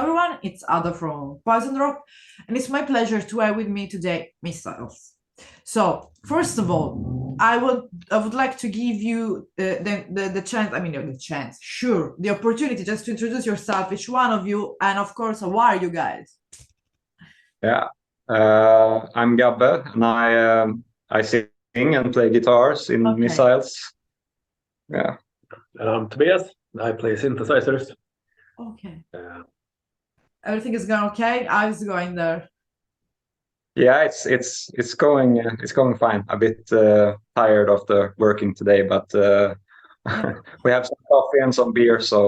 everyone, it's Ada from Poison Rock, and it's my pleasure to have with me today Missiles. So, first of all, I would like to give you the chance, the chance, sure, the opportunity just to introduce yourself, each one of you, and of course, who are you guys? Yeah, I'm Gabbe, and I sing and play guitars in Okay. Missiles. Yeah, And I'm Tobias. I play synthesizers. Okay. Uh, Everything is going okay? How's it going there? yeah, it's going fine. A bit tired after working today, but Yeah. we have some coffee and some beer, so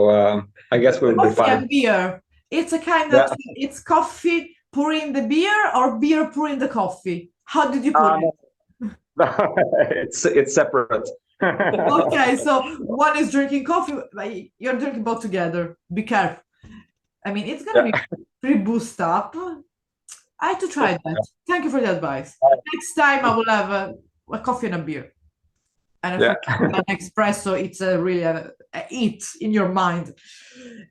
I guess we'll be Coffee fine. and beer. It's a kind of, Yeah, it's coffee pouring the beer or beer pouring the coffee? How did you put um, it? it's separate. Okay, so one is drinking coffee, like, you're drinking both together. Be careful. I mean, it's gonna Yeah, be pretty boost up. I had to try that. Thank you for the advice. Next time I will have a coffee and a beer. And I yeah. think an espresso, it's a really a hit in your mind.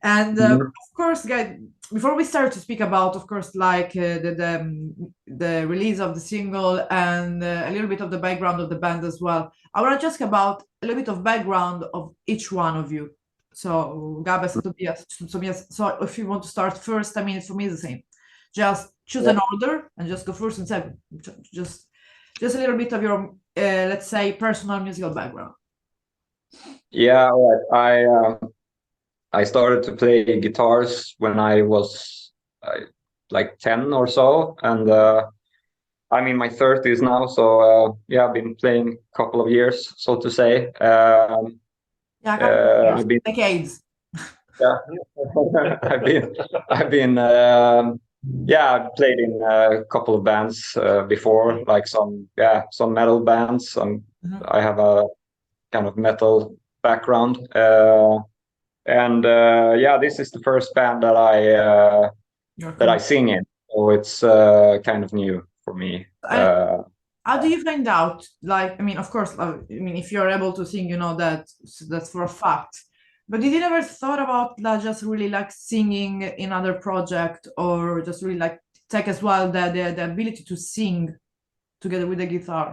And Mhm. of course, guys, before we start to speak about, of course, like the release of the single and a little bit of the background of the band as well, I want to ask about a little bit of background of each one of you. So, Gabes, Tobias, so if you want to start first, I mean, for me, it's the same. Just choose Yeah. an order and just go first and say, just just a little bit of your let's say personal musical background. Yeah, all right. I started to play guitars when I was like 10 or so, and I'm in my 30s now, so yeah, I've been playing a couple of years, so to say. Yeah, a couple of years, I've been, decades. yeah, I've been, yeah, I've played in a couple of bands before, like some metal bands. Mhm. I have a kind of metal background. And yeah, this is the first band You're that I cool. sing in, so it's kind of new for me. And how do you find out? Like, I mean, of course, I mean, if you're able to sing, you know that that's for a fact. But did you never thought about like, just really like singing in other project or just really like take as well the ability to sing together with the guitar?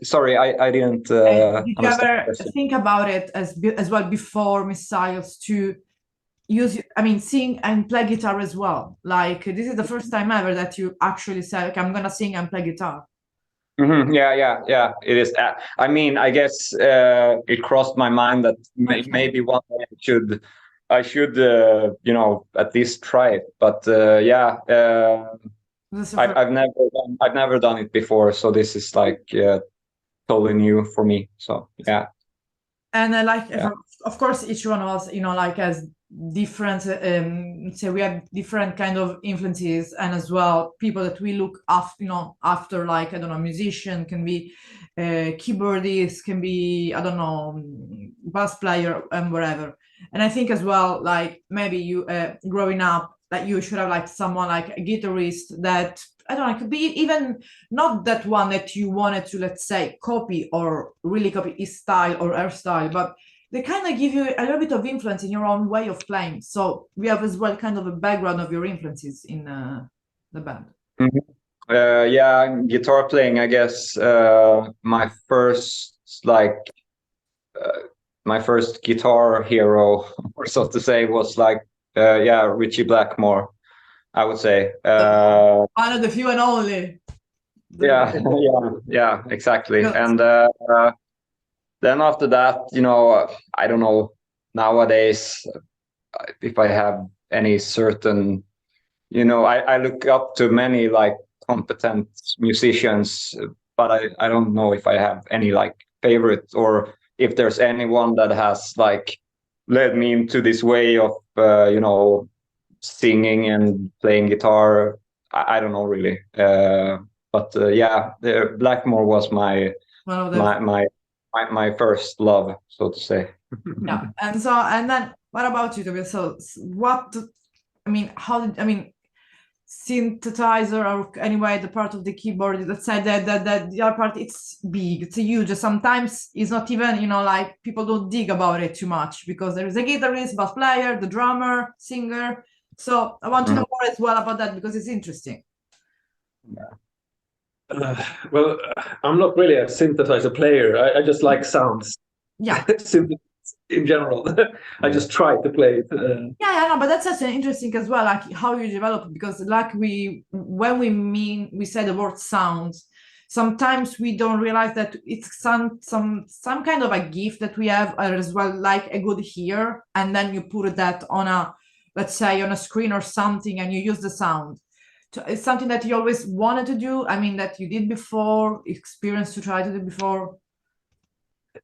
Sorry, I didn't And did you understand the ever question. think about it as well before Missiles to use, I mean, sing and play guitar as well? Like this is the first time ever that you actually said, okay, I'm gonna sing and play guitar. Yeah. It is. I mean, I guess it crossed my mind that Okay. maybe one day I should, at least try it. But yeah, This is the I've first. I've never done it before, so this is like totally new for me. So yeah, And like, yeah. of course, each one of us, you know, like has different, say we have different kind of influences, and as well, people that we look after, you know, after, like, I don't know, musician can be keyboardist, can be, I don't know, bass player and whatever. And I think as well, like maybe you growing up, that you should have like someone like a guitarist that I don't know, it could be even not that one that you wanted to, let's say, copy or really copy his style or her style, but they kind of give you a little bit of influence in your own way of playing. So we have as well kind of a background of your influences in the band. Mhm. Yeah, guitar playing, I guess my first uh, my first guitar hero, or so to say, was like yeah, Richie Blackmore, I would say. One of the few and only. Yeah, yeah, exactly. Yes. And then after that, I don't know nowadays if I have any certain, I look up to many like competent musicians, but I don't know if I have any like favorite, or if there's anyone that has like led me into this way of singing and playing guitar. I don't know really. But yeah, Blackmore was One of the my my my first love, so to say. yeah. And so and then what about you, Tobias? So what I mean, how did I mean synthesizer, or anyway the part of the keyboard, let's say that the other part, it's big, it's huge. Sometimes it's not even, you know, like people don't dig about it too much because there is a guitarist, bass player, the drummer, singer. So I want to know more as well about that because it's interesting. Well, I'm not really a synthesizer player. I just like sounds. Yeah. In general, I just try to play it. Yeah, no, but that's such an interesting as well, like how you develop it, because like when we say the word sounds, sometimes we don't realize that it's some kind of a gift that we have as well, like a good ear, and then you put that on a, let's say, on a screen or something, and you use the sound. It's something that you always wanted to do. I mean, that you did before, experience to try to do before.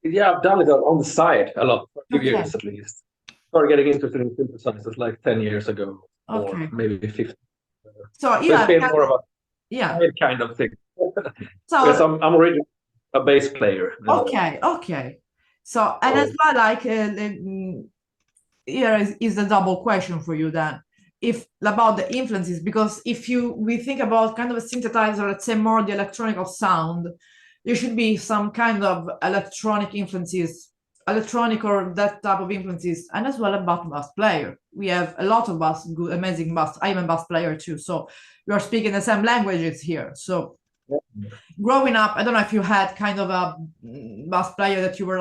Yeah, I've done it on the side a lot, for a few years at least. Started getting interested in synthesizers like 10 years ago, or maybe 15. So it's been more of a side kind of thing. So because I'm originally a bass player. Okay. So, and as well, like here is the double question for you then, if about the influences, because if we think about kind of a synthesizer, let's say more the electronic sound, there should be some kind of electronic influences, electronic or that type of influences, and as well about bass player. We have a lot of good, amazing bass. I'm a bass player too, so we are speaking the same languages here. So growing up, I don't know if you had kind of a bass player that you were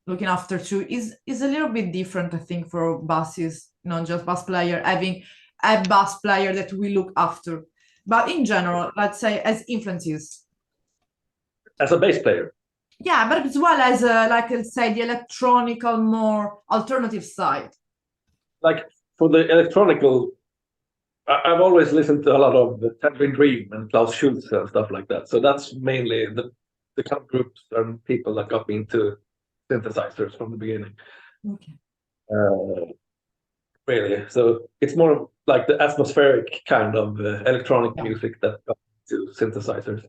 looking after too. Is a little bit different, I think, for basses, not just bass player, having a bass player that we look after. But in general, let's say as influences. As a bass player. Yeah, but as well as like, let's say, the electronical, more alternative side. Like for the electronical, I've always listened to a lot of Tangerine Dream and Klaus Schulze and stuff like that. So that's mainly the kind of groups and people that got me into synthesizers from the beginning. Okay. Really, so it's more like the atmospheric kind of electronic music that got me to synthesizers.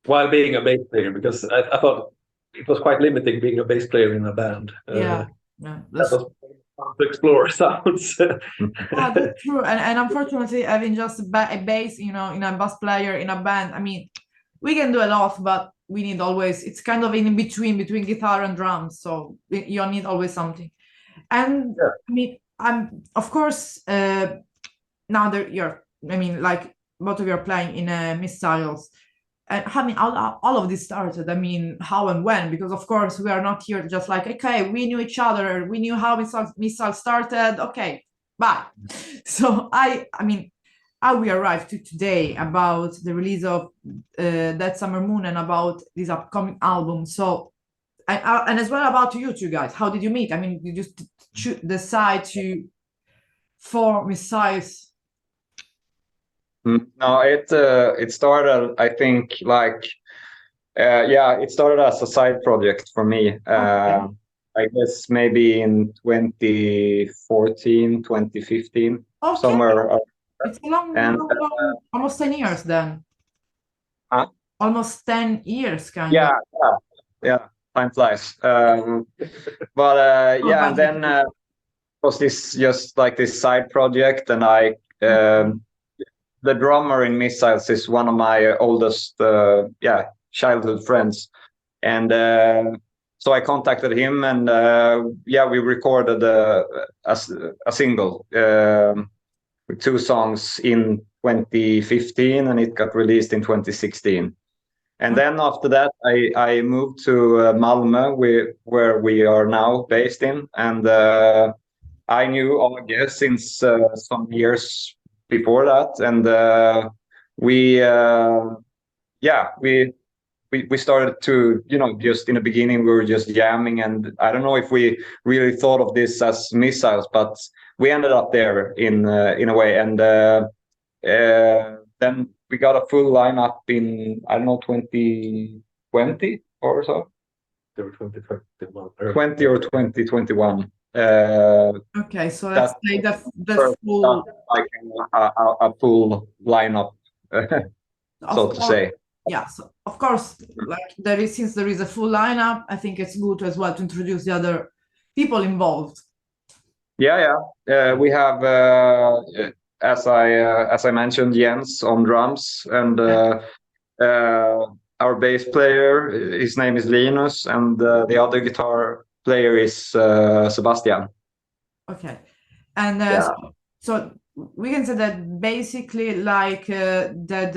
While being a bass player, because I thought it was quite limiting being a bass player in a band. That was fun to explore sounds. That's true. And unfortunately, having just a bass, you know, in a bass player in a band, I mean, we can do a lot, but we need always, it's kind of in between guitar and drums. So you need always something. And I mean, I'm of course now that like both of you are playing in Missiles. And I mean, all of this started, I mean, how and when? Because of course we are not here just like, okay, we knew each other, we knew how Missile started, okay, bye. So I mean, how we arrived to today about the release of That Summer Moon and about this upcoming album. So, and as well about you two guys, how did you meet? I mean, you just decide to form Missiles? No, it started, I think, like it started as a side project for me. I guess maybe in 2014, 2015, somewhere. It's a long, almost 10 years then. Huh? Almost 10 years, kind of. Yeah, time flies. And then was this just like this side project, and I the drummer in Missiles is one of my oldest childhood friends, and so I contacted him, and we recorded a single with 2 songs in 2015, and it got released in 2016. And then after that, I moved to Malmö, where we are now based in, and I knew Age since some years before that, and we started to, you know, just in the beginning we were just jamming, and I don't know if we really thought of this as Missiles, but we ended up there in a way, and then we got a full lineup in, I don't know, 2020 or so. 20 or 2021. Okay, so let's say the full, like a full lineup, so to say. Yeah, so of course, like since there is a full lineup, I think it's good as well to introduce the other people involved. We have as I mentioned, Jens on drums, and our bass player, his name is Linus, and the other guitar player is Sebastian. Okay. And Yeah. so we can say that basically like that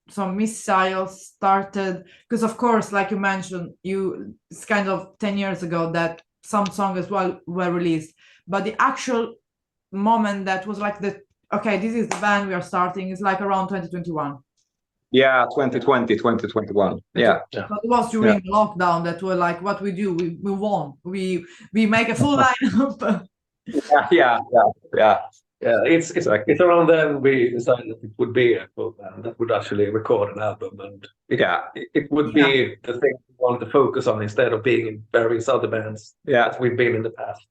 some missiles started because of course, like you mentioned, it's kind of 10 years ago that some songs as well were released, but the actual moment that was like okay, this is the band we are starting is like around 2021. Yeah, 2020, 2021. Yeah. But it was during the lockdown that we're like, what we do, we move on, we make a full lineup. Yeah. It's around then we decided that it would be a full band that would actually record an album, and it would be the thing we wanted to focus on instead of being in various other bands that we've been in the past.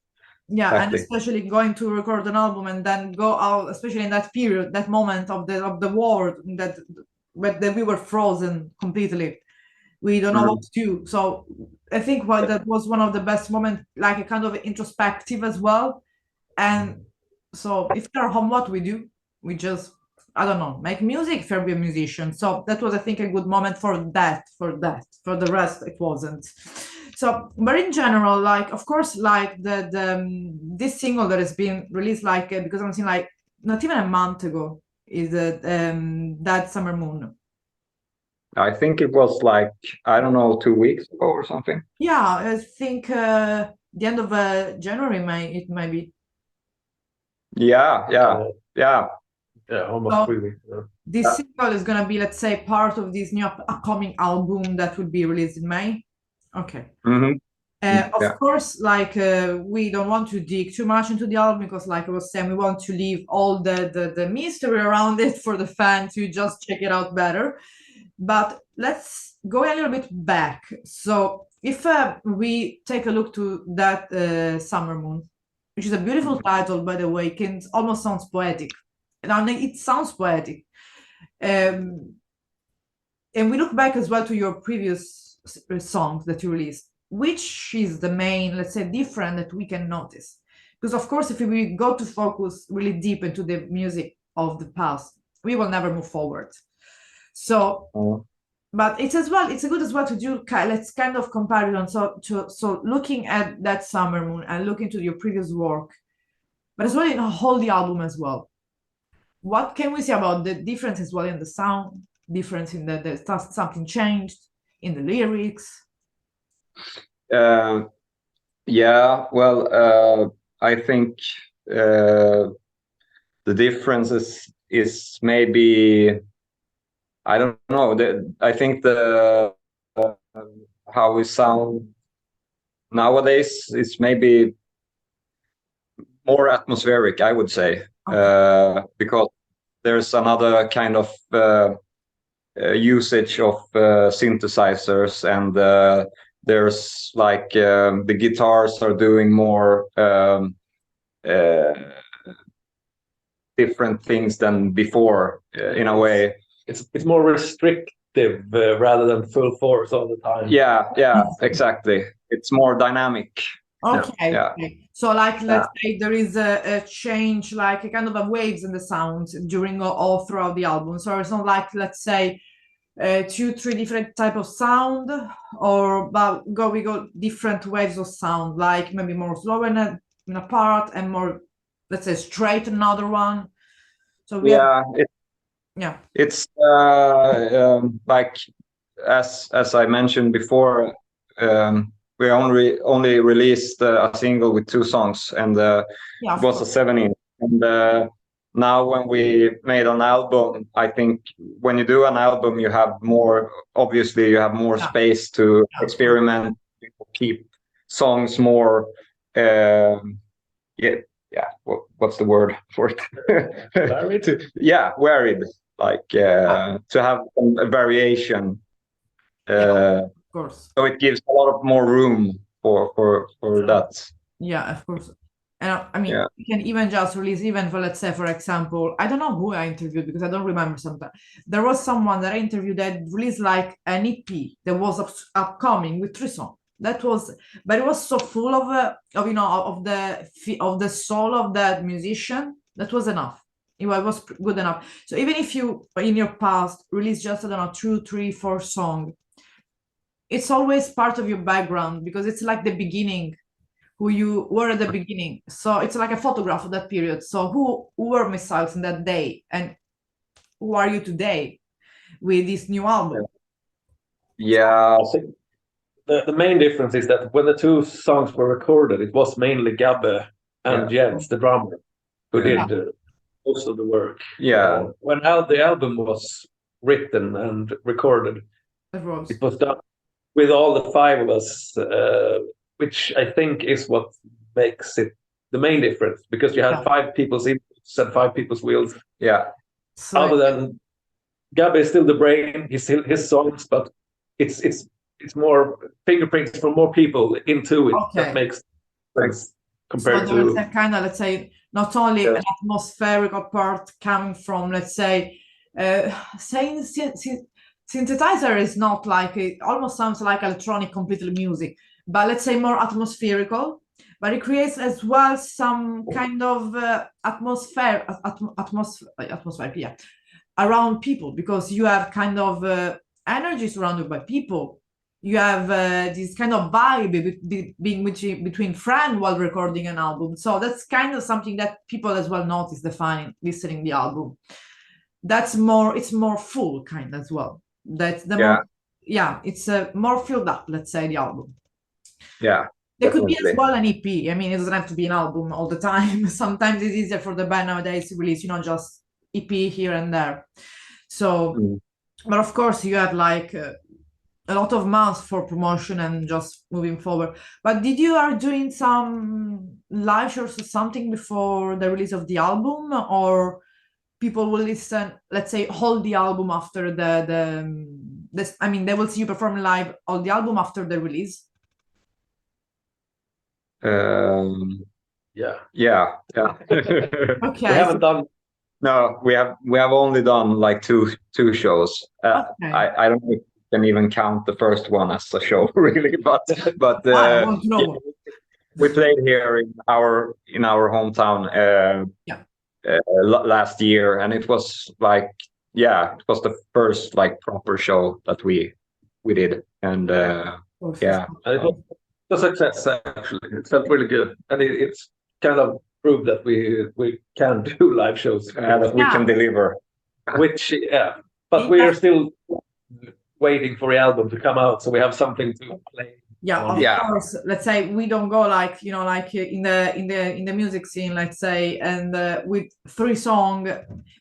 Yeah, exactly. And especially going to record an album and then go out, especially in that period, that moment of the war that we were frozen completely. We don't know what to do. So I think that was one of the best moments, like a kind of introspective as well. And so if you're home, what we do, we just, I don't know, make music if you're a musician. So that was, I think, a good moment for that. For the rest, it wasn't. So, but in general, like, of course, like this single that has been released, like, because I'm seeing like not even a month ago, is That Summer Moon. I think it was like, I don't know, 2 weeks ago or something. Yeah, I think the end of January, it might be. Yeah, almost 3 weeks ago. This single is gonna be, let's say, part of this new upcoming album that will be released in May. Okay. Of course, like we don't want to dig too much into the album because, like I was saying, we want to leave all the mystery around it for the fan to just check it out better. But let's go a little bit back. So if we take a look to That Summer Moon, which is a beautiful title, by the way, it almost sounds poetic. And it sounds poetic. And we look back as well to your previous songs that you released. Which is the main, let's say, difference that we can notice? Because of course, if we go to focus really deep into the music of the past, we will never move forward. So, but it's good as well to do, let's kind of comparison. So looking at That Summer Moon and looking to your previous work, but as well in a whole the album as well. What can we say about the difference as well in the sound, difference in the something changed in the lyrics? Well, I think the difference is maybe, I don't know, I think how we sound nowadays is maybe more atmospheric, I would say. Okay. Because there's another kind of usage of synthesizers, and there's like the guitars are doing more different things than before, in a way. It's more restrictive rather than full force all the time. Yeah, exactly. It's more dynamic. Okay. So like, let's say there is a change, like a kind of a waves in the sounds during all throughout the album. So it's not like, let's say, 2-3 different type of sound, or we go different waves of sound, like maybe more slow in a part and more, let's say, straight another one. So it's like as I mentioned before, we only released a single with 2 songs, and it was a 7-inch. And now when we made an album, I think when you do an album, you have more space to experiment, keep songs more, what's the word for it? Varied? Varied, like to have a variation. Of course. So it gives a lot of more room for that. Yeah, of course. And I mean, you can even just release, even for, let's say, for example, I don't know who I interviewed because I don't remember sometimes. There was someone that I interviewed that released like an EP that was upcoming with 3 songs. That was, but it was so full of the soul of that musician. That was enough. was good enough. So even if you in your past release just, I don't know, 2, 3, 4 songs, it's always part of your background because it's like the beginning, who you were at the beginning. So it's like a photograph of that period. So who were Missiles in that day, and who are you today with this new album? Yeah, I think the main difference is that when the two songs were recorded, it was mainly Gabbe and Jens, the drummer, who Yeah. did most of the work. yeah, When the album was written and recorded, That was it was done with all the five of us, which I think is what makes it the main difference, because you had Yeah. 5 people's inputs and 5 people's wheels. yeah, so Other than Gabbe is still the brain, he's still his songs, but it's more fingerprints from more people into it Okay. that makes sense so compared there's to a kind of, let's say, not only Yeah. an atmospherical part coming from, let's say, saying synthesizer is not like, it almost sounds like electronic completely music, but let's say more atmospherical, but it creates as well some kind of atmosphere, yeah, around people, because you have kind of energy surrounded by people. You have this kind of vibe being between friends while recording an album. So that's kind of something that people as well notice defining listening the album. It's more full kind as well. That's the Yeah. more, yeah, it's more filled up, let's say, the album. yeah, There could be as definitely. well an EP. I mean, it doesn't have to be an album all the time. Sometimes it's easier for the band nowadays to release, just EP here and there. So, Mm. but of course, you have like a lot of months for promotion and just moving forward. But you are doing some live shows or something before the release of the album, or people will listen, let's say, hold the album after this? I mean, they will see you perform live on the album after the release. Um, yeah. yeah, yeah. Okay. We haven't done No, we have only done like two shows. Okay. I don't know if you can even count the first one as a show, really, but I want to know. yeah, we played here in our hometown last year, and it was like, yeah, it was the first like proper show that we did, and yeah, and it was a success actually. It felt really good, and it's kind of proved that we can do live shows, that we can deliver. which but we are still waiting for the album to come out, so we have something to play. Yeah, of Yeah. course. Let's say we don't go like, like in the music scene, let's say, and with 3 songs.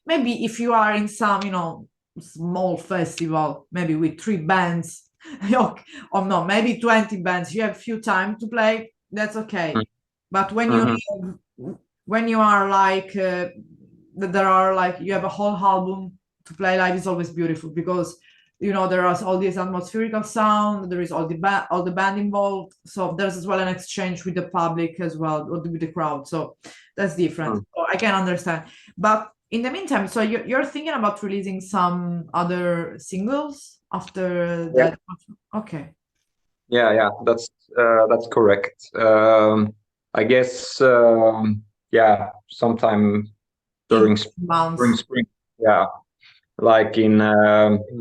Maybe if you are in some, small festival, maybe with 3 bands, or no, maybe 20 bands, you have few time to play. That's okay. Mm. But when you are like there are like, you have a whole album to play live, is always beautiful, because there is all this atmospherical sound, there is all the band involved, so there's as well an exchange with the public as well, or with the crowd, so that's different. So I can understand. But in the meantime, so you're thinking about releasing some other singles after that? Okay. Yeah, that's correct. I guess sometime during spring. Yeah, like in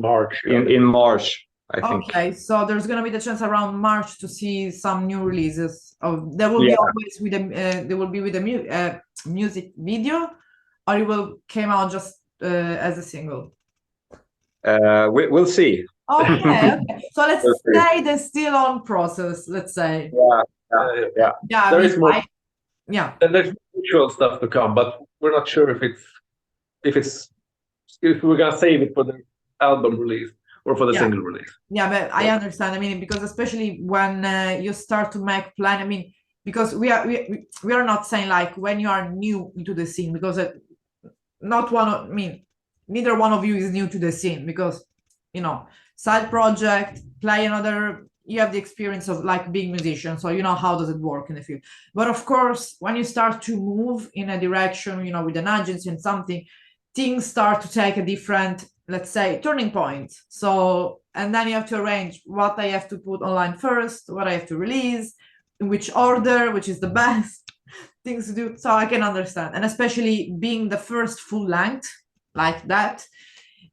March. in March, I think. Okay, so there's gonna be the chance around March to see some new releases. There will be always with the music video, or it will came out just as a single. We'll see. Okay. So let's say they're still on process. Let's say. Yeah. There is more. And there's visual stuff to come, but we're not sure if we're gonna save it for the album release or for the single release. Yeah, but I understand. I mean, because especially when you start to make plan. I mean, because we are not saying like when you are new into the scene, because neither one of you is new to the scene, because side project, play another. You have the experience of like being musician, so you know how does it work in the field. But of course, when you start to move in a direction, with an agency and something, things start to take a different, let's say, turning point. So, and then you have to arrange what I have to put online first, what I have to release, in which order, which is the best. things to do. So I can understand, and especially being the first full length like that.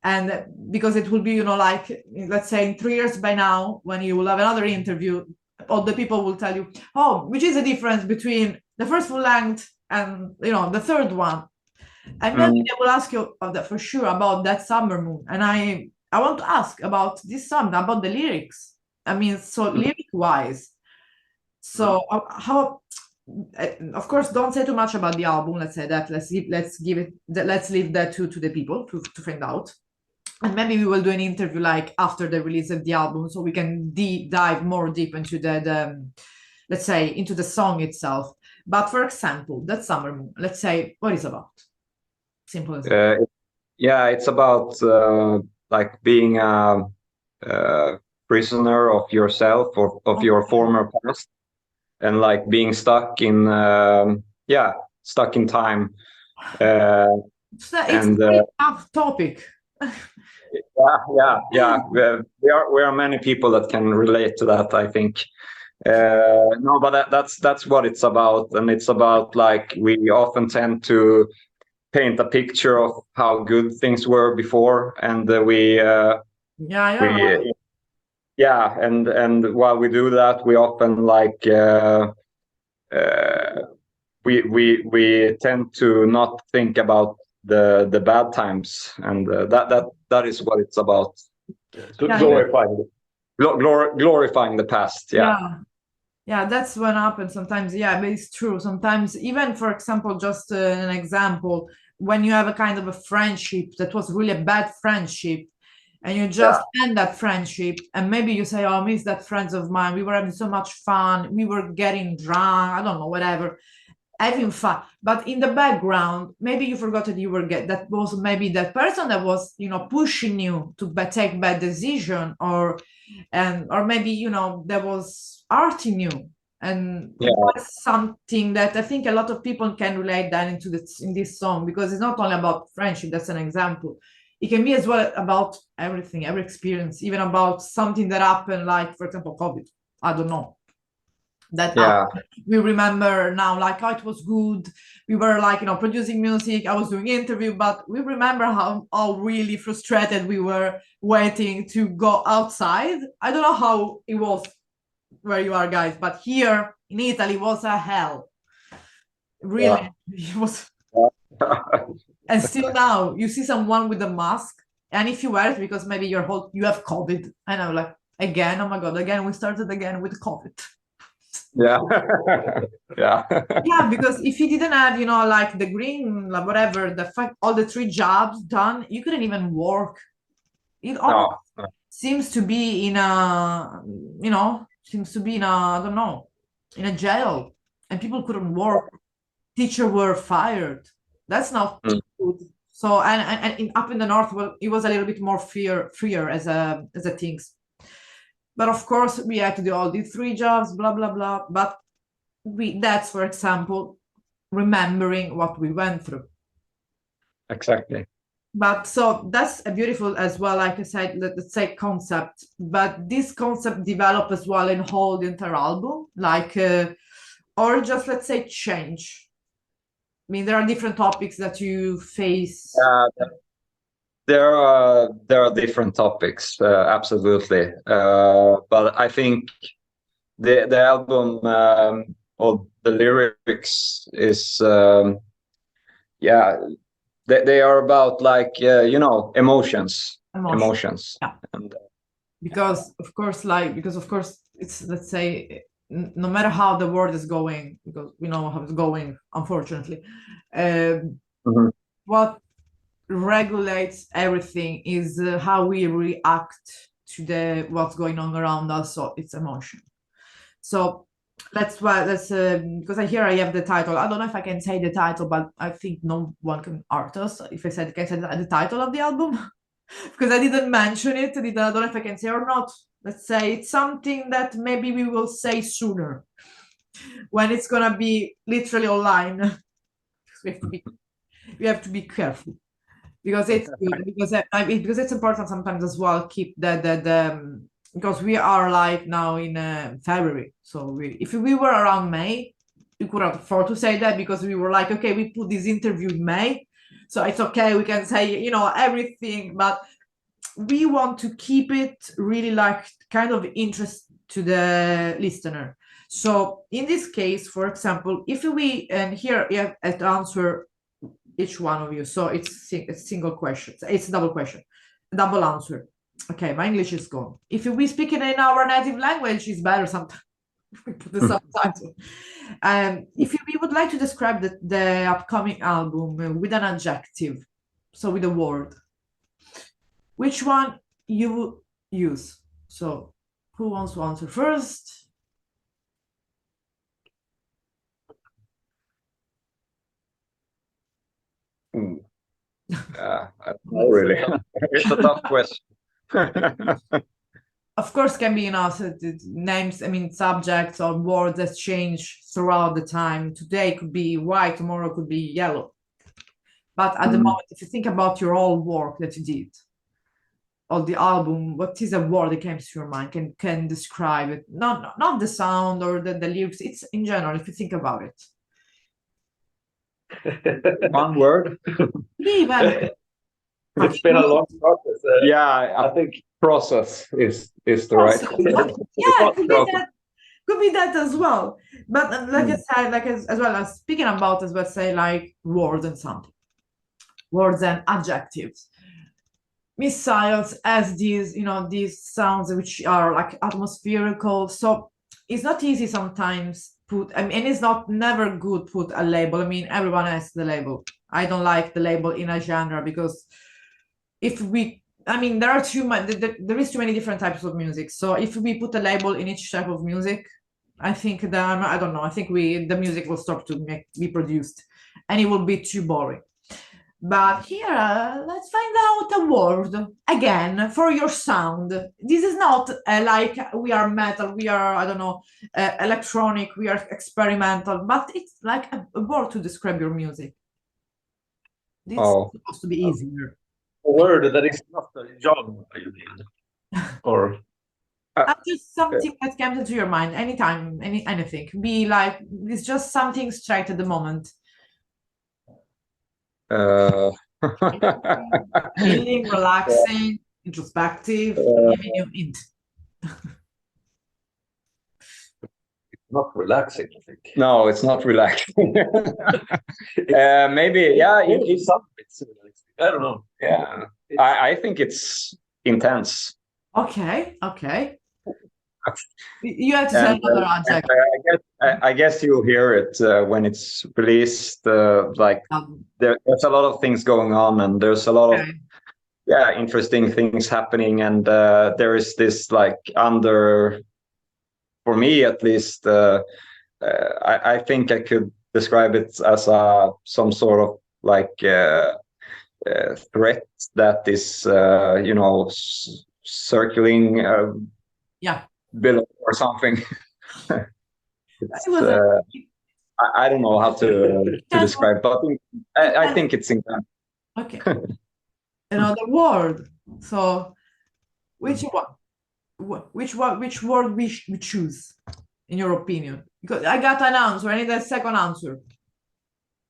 And because it will be, like, let's say in 3 years by now, when you will have another interview, all the people will tell you, oh, which is the difference between the first full length and, the third one. And then they will ask you for sure about that Summer Moon. And I want to ask about this song, about the lyrics. I mean, so lyric wise. So how, of course, don't say too much about the album. Let's say that. Let's leave that to the people to find out. And maybe we will do an interview like after the release of the album, so we can dive more deep into the let's say, into the song itself. But for example, that Summer Moon, let's say, what is about? Simple as that. Yeah, it's about like being a prisoner of yourself or of your former past, and like being stuck in stuck in time. It's a very tough topic. Yeah. There are many people that can relate to that, I think. No, but that's what it's about, and it's about, like, we often tend to paint a picture of how good things were before, and and while we do that, we often we tend to not think about the bad times, and that is what it's about. Glorifying the past. Yeah, that's what happens sometimes. Yeah, but it's true. Sometimes, even, for example, just an example, when you have a kind of a friendship that was really a bad friendship, and you just end that friendship, and maybe you say, oh, I miss that friends of mine. We were having so much fun. We were getting drunk. I don't know, whatever, having fun. But in the background, maybe you forgot that that was maybe that person that was, pushing you to take bad decision, or maybe, that was hurting you. And that's something that I think a lot of people can relate that in this song, because it's not only about friendship. That's an example. It can be as well about everything, every experience, even about something that happened, like, for example, COVID. I don't know. We remember now, like, oh, it was good. We were, like, producing music. I was doing interview, but we remember how really frustrated we were waiting to go outside. I don't know how it was where you are, guys, but here in Italy was a hell. Really, it was. And still now, you see someone with a mask, and if you wear it because maybe you have COVID, and I'm like, again, oh my God, again, we started again with COVID. Yeah. Yeah, because if you didn't have, like the green, whatever, the fact, all the 3 jobs done, you couldn't even work. It all seems to be in a, I don't know, in a jail, and people couldn't work. Teachers were fired. That's not good. So, and up in the north, well, it was a little bit more freer as a things. But of course, we had to do all these 3 jobs, blah, blah, blah. But that's, for example, remembering what we went through. Exactly. But so that's a beautiful as well, like I said, let's say concept. But this concept developed as well in whole the entire album, like, or just, let's say, change. I mean, there are different topics that you face. There are different topics, absolutely. But I think the album, or the lyrics is, they are about, like, emotions. Yeah. And because of course it's, let's say, no matter how the world is going, because we know how it's going, unfortunately, what regulates everything is how we react to what's going on around us. So it's emotion. So that's why because I have the title. I don't know if I can say the title, but I think no one can hurt us if I said the title of the album. Because I didn't mention it. I don't know if I can say or not. Let's say it's something that maybe we will say sooner, when it's gonna be literally online. We have to be careful, because it's good, because it's important sometimes as well. Keep because we are, like, now in February. So if we were around May, we couldn't afford to say that because we were like, okay, we put this interview in May, so it's okay, we can say, you know, everything, but we want to keep it really like kind of interest to the listener. So in this case, for example, if we, and here you have to answer each one of you, so it's a single question, it's a double question, double answer. Okay, my English is gone. If we speak it in our native language, it's better sometimes. We put the subtitle. If we would like to describe the upcoming album with an adjective, so with a word, which one you use? So who wants to answer first? Not really. It's a tough question. Of course, can be, you know, so names, I mean, subjects or words that change throughout the time. Today could be white, tomorrow could be yellow. But at the moment, if you think about your whole work that you did, or the album, what is a word that comes to your mind, can describe it? Not the sound or the lyrics, it's in general, if you think about it. One word? Even It's been a long process. Yeah, I think process is the right word. yeah, could be that as well. But like I said, like as well as speaking about as well, say like words and something, words and adjectives. Missiles as these, you know, these sounds which are like atmospherical. So it's not easy sometimes put, I mean, and it's not never good put a label. I mean, everyone has the label. I don't like the label in a genre because if we, I mean, there are too much, there is too many different types of music. So if we put a label in each type of music, I think that, I don't know, I think the music will stop to be produced and it will be too boring. But here, let's find out a word again for your sound. This is not like we are metal, we are, I don't know, electronic, we are experimental, but it's like a word to describe your music. This is supposed to be easier. A word that is not a genre, you mean? Or just something that comes into your mind anytime, anything. Be like, it's just something straight at the moment. Feeling relaxing, introspective, giving you hint. not relaxing, I think. No, it's not relaxing. Maybe, yeah. It's relaxing. I don't know. Yeah, I think it's intense. Okay. You have to say another adjective. I guess you'll hear it when it's released. Like there's a lot of things going on, and there's a lot of interesting things happening, and there is this like for me at least, I think I could describe it as some sort of like threat that is circling below or something. I don't know how to describe, but I think it's intense. Okay. Another word. So which word we choose in your opinion? Because I got an answer, I need a second answer.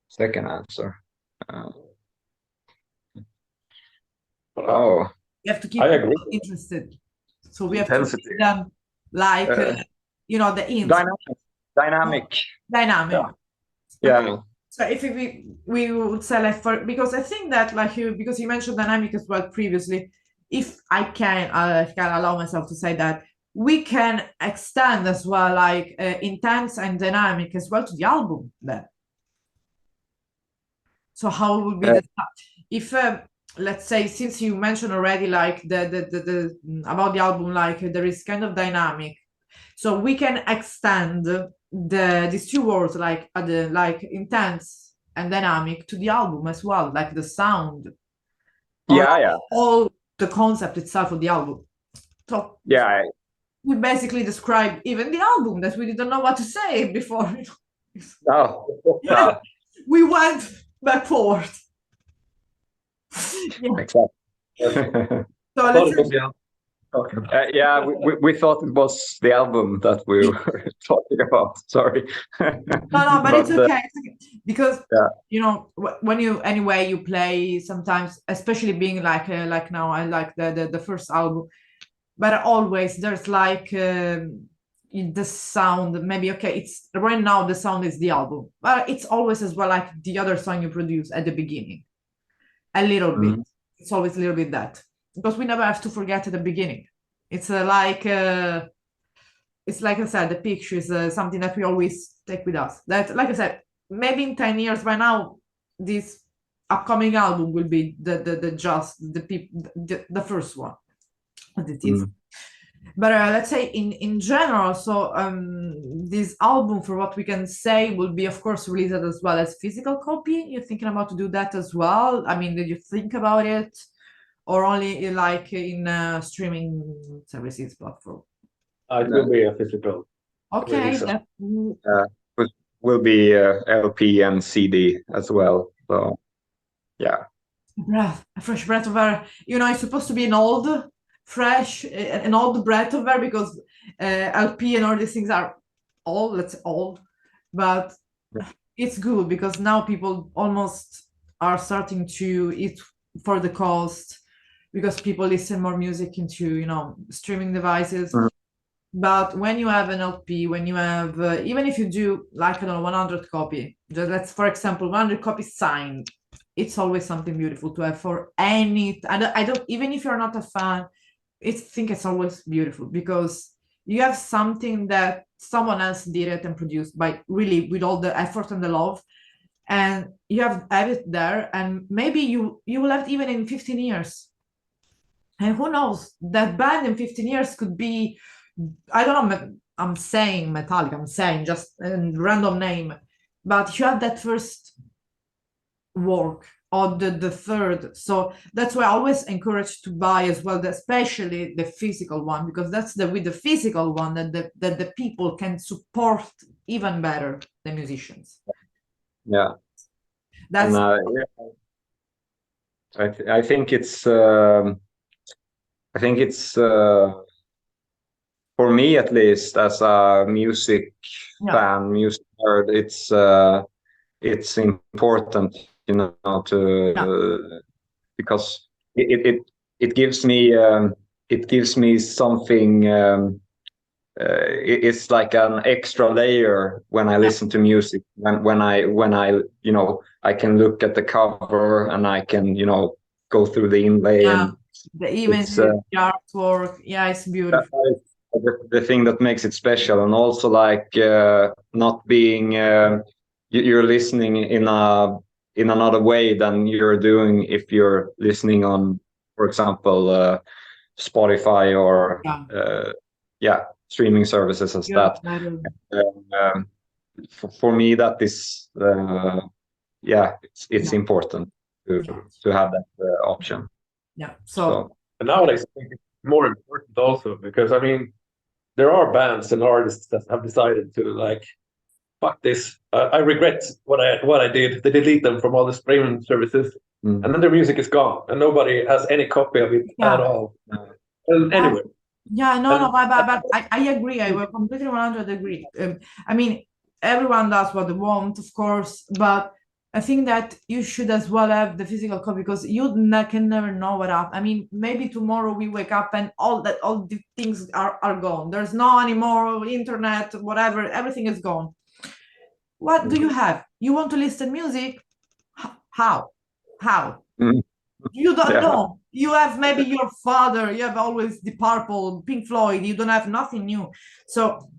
Second answer. You have to keep people interested. So we have to keep them like the int. Dynamic. Yeah. So if we would say like because I think that like because you mentioned dynamic as well previously, if I can allow myself to say that, we can extend as well like intense and dynamic as well to the album then. So how would be if let's say, since you mentioned already like the about the album, like there is kind of dynamic, so we can extend these two words like intense and dynamic to the album as well, like the sound, all the concept itself of the album. So we basically describe even the album that we didn't know what to say before. We went back forward. Exactly. So let's talking about. Yeah, we thought it was the album that we were talking about. Sorry. No, but it's okay. It's okay. Because Yeah. you know when you anyway you play sometimes, especially being like now I like the first album, but always there's like in the sound maybe okay it's right now the sound is the album, but it's always as well like the other song you produce at the beginning, a little bit. It's always a little bit that because we never have to forget at the beginning. It's it's like I said, the picture is something that we always take with us. That, like I said, maybe in 10 years by now, this upcoming album will be the first one as it is. But let's say in general, so this album, for what we can say, will be of course released as well as physical copy. You're thinking about to do that as well? I mean, did you think about it, or only like in streaming services platform? It will be a physical. Okay, release. that, Will be LP and CD as well. So yeah. a fresh breath of air. You know, it's supposed to be an old breath of air because LP and all these things are old, let's say old, but it's good because now people almost are starting to eat for the cost because people listen more music into, you know, streaming devices. But when you have an LP, when you have, even if you do like, I don't know, 100 copy, just let's, for example, 100 copies signed, it's always something beautiful to have for any, I don't, even if you're not a fan, I think it's always beautiful because you have something that someone else did it and produced by really with all the effort and the love, and you have it there, and maybe you will have it even in 15 years. And who knows, that band in 15 years could be, I don't know, I'm saying Metallica, I'm saying just a random name, but you have that first work or the third. So that's why I always encourage to buy as well, especially the physical one, because that's with the physical one that the people can support even better the musicians. Yeah. That's I think it's for me at least as a music fan, music nerd, it's important, you know, to because it gives me something. It's like an extra layer when I listen to music. When I you know, I can look at the cover and I can, you know, go through the inlay and the artwork. Yeah, it's beautiful. The thing that makes it special, and also like not being you're listening in another way than you're doing if you're listening on, for example, Spotify or streaming services as that. For me, that is it's important to have that option. Yeah. So and nowadays I think it's more important also because I mean there are bands and artists that have decided to like, fuck this. I regret what I did. They delete them from all the streaming services, and then their music is gone, and nobody has any copy of it at all. Anyway. Yeah, no, but I agree. I will completely 100% agree. I mean, everyone does what they want, of course, but I think that you should as well have the physical copy because you can never know what up. I mean, maybe tomorrow we wake up and all the things are gone. There's no anymore internet, whatever. Everything is gone. What do you have? You want to listen music? How? You don't know. You have maybe your father. You have always the Purple, Pink Floyd. You don't have nothing new. So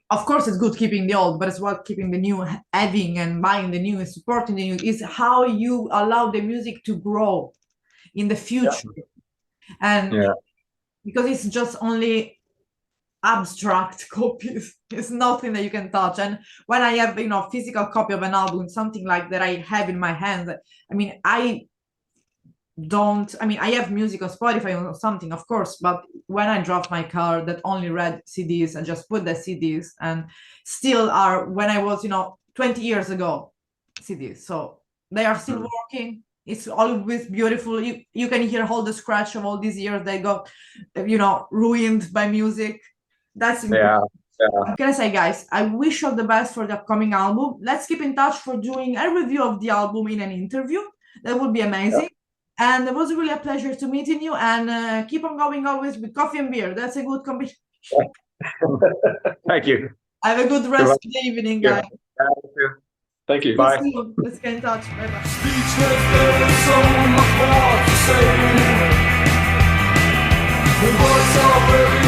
of course, it's good keeping the old, but as well keeping the new, having and buying the new and supporting the new is how you allow the music to grow in the future. And because it's just only abstract copies, it's nothing that you can touch. And when I have, you know, physical copy of an album, something like that I have in my hands, I mean, I have music on Spotify or something, of course, but when I drove my car that only read CDs, I just put the CDs and still are when I was, you know, 20 years ago CDs. So they are still working. It's always beautiful. You can hear all the scratch of all these years they got, ruined by music. That's important. I'm gonna say, guys, I wish you all the best for the upcoming album. Let's keep in touch for doing a review of the album in an interview. That would be amazing. And it was really a pleasure to meeting you. And keep on going always with coffee and beer. That's a good combination. Thank you. Have a good rest of the evening, guys. Thank you. Let's Bye. Let's get in touch. Bye bye. Speechless, there is so much more to say. The words are very